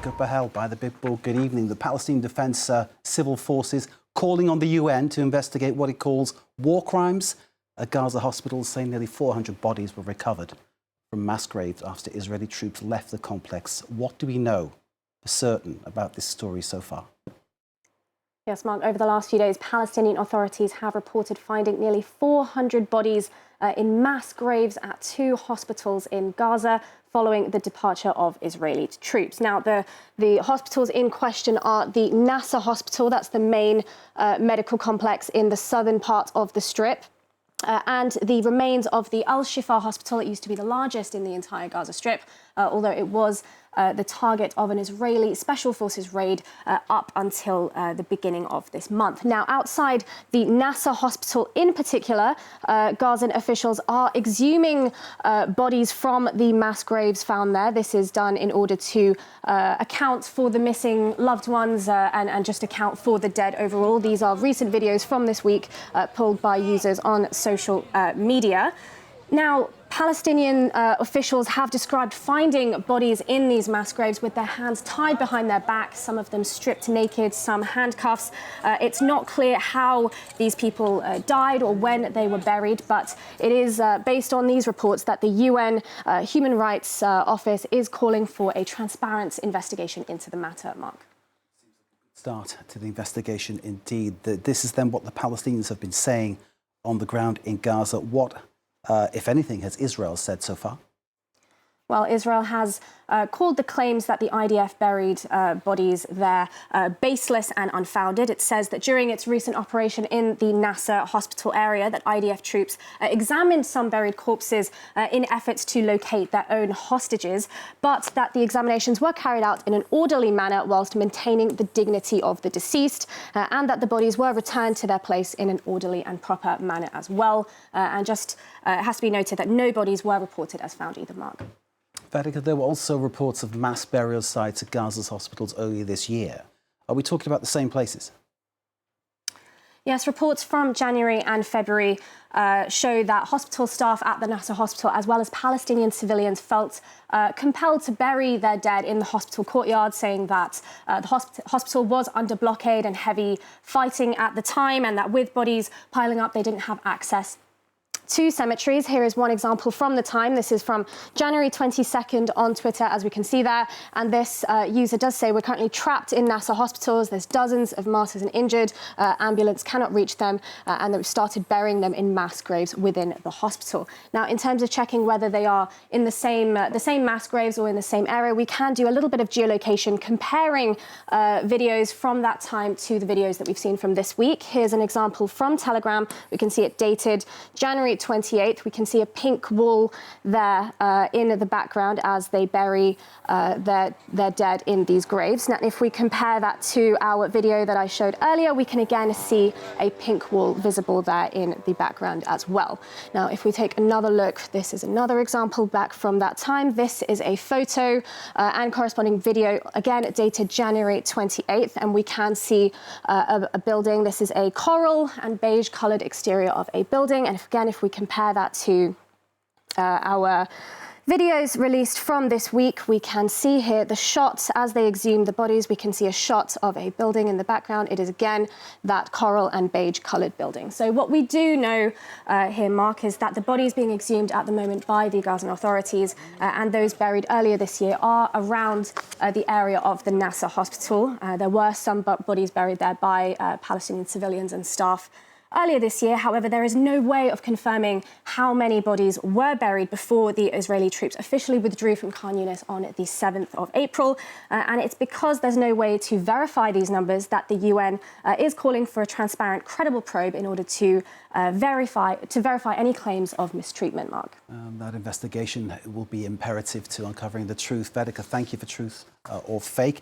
Vedika Bahl by the Big Bull. Good evening. The Palestinian Defense Civil Forces calling on the UN to investigate what it calls war crimes. A Gaza hospital saying nearly 400 bodies were recovered from mass graves after Israeli troops left the complex. What do we know for certain about this story so far? Yes, Mark, over the last few days, Palestinian authorities have reported finding nearly 400 bodies in mass graves at 2 hospitals in Gaza following the departure of Israeli troops. Now, the hospitals in question are the Nasser Hospital, that's the main medical complex in the southern part of the Strip, and the remains of the Al-Shifa Hospital. It used to be the largest in the entire Gaza Strip, although it was the target of an Israeli Special Forces raid up until the beginning of this month. Now, outside the Nasser Hospital in particular, Gazan officials are exhuming bodies from the mass graves found there. This is done in order to account for the missing loved ones and just account for the dead overall. These are recent videos from this week pulled by users on social media. Now, Palestinian officials have described finding bodies in these mass graves with their hands tied behind their back, some of them stripped naked, some handcuffs. It's not clear how these people died or when they were buried, but it is based on these reports that the UN Human Rights Office is calling for a transparent investigation into the matter, Mark. Start to the investigation indeed. This is then what the Palestinians have been saying on the ground in Gaza. What, if anything, has Israel said so far? Well, Israel has called the claims that the IDF buried bodies there baseless and unfounded. It says that during its recent operation in the Nasser hospital area, that IDF troops examined some buried corpses in efforts to locate their own hostages, but that the examinations were carried out in an orderly manner whilst maintaining the dignity of the deceased, and that the bodies were returned to their place in an orderly and proper manner as well. And just it has to be noted that no bodies were reported as found either, Mark. Vedika, there were also reports of mass burial sites at Gaza's hospitals earlier this year. Are we talking about the same places? Yes, reports from January and February show that hospital staff at the Nasser hospital, as well as Palestinian civilians, felt compelled to bury their dead in the hospital courtyard, saying that the hospital was under blockade and heavy fighting at the time, and that with bodies piling up, they didn't have access to cemeteries. Here is one example from the time. This is from January 22nd on Twitter, as we can see there. And this user does say, "We're currently trapped in Nasser hospitals. There's dozens of martyrs and injured. Ambulance cannot reach them." And they've started burying them in mass graves within the hospital. Now, in terms of checking whether they are in the same mass graves or in the same area, we can do a little bit of geolocation, comparing videos from that time to the videos that we've seen from this week. Here's an example from Telegram. We can see it dated January 28th. We can see a pink wall there in the background as they bury their dead in these graves. Now, if we compare that to our video that I showed earlier, we can again see a pink wall visible there in the background as well. Now, if we take another look, this is another example back from that time. This is a photo and corresponding video, again dated January 28th, and we can see a building. This is a coral and beige coloured exterior of a building, and if we compare that to our videos released from this week, we can see here the shots as they exhume the bodies. We can see a shot of a building in the background. It is again that coral and beige coloured building. So what we do know here, Mark, is that the bodies being exhumed at the moment by the Gazan authorities and those buried earlier this year are around the area of the Nasser hospital. There were some bodies buried there by Palestinian civilians and staff earlier this year. However, there is no way of confirming how many bodies were buried before the Israeli troops officially withdrew from Khan Yunis on the 7th of April. And it's because there's no way to verify these numbers that the UN is calling for a transparent, credible probe in order to verify any claims of mistreatment, Mark. That investigation will be imperative to uncovering the truth. Vedika, thank you for Truth or Fake.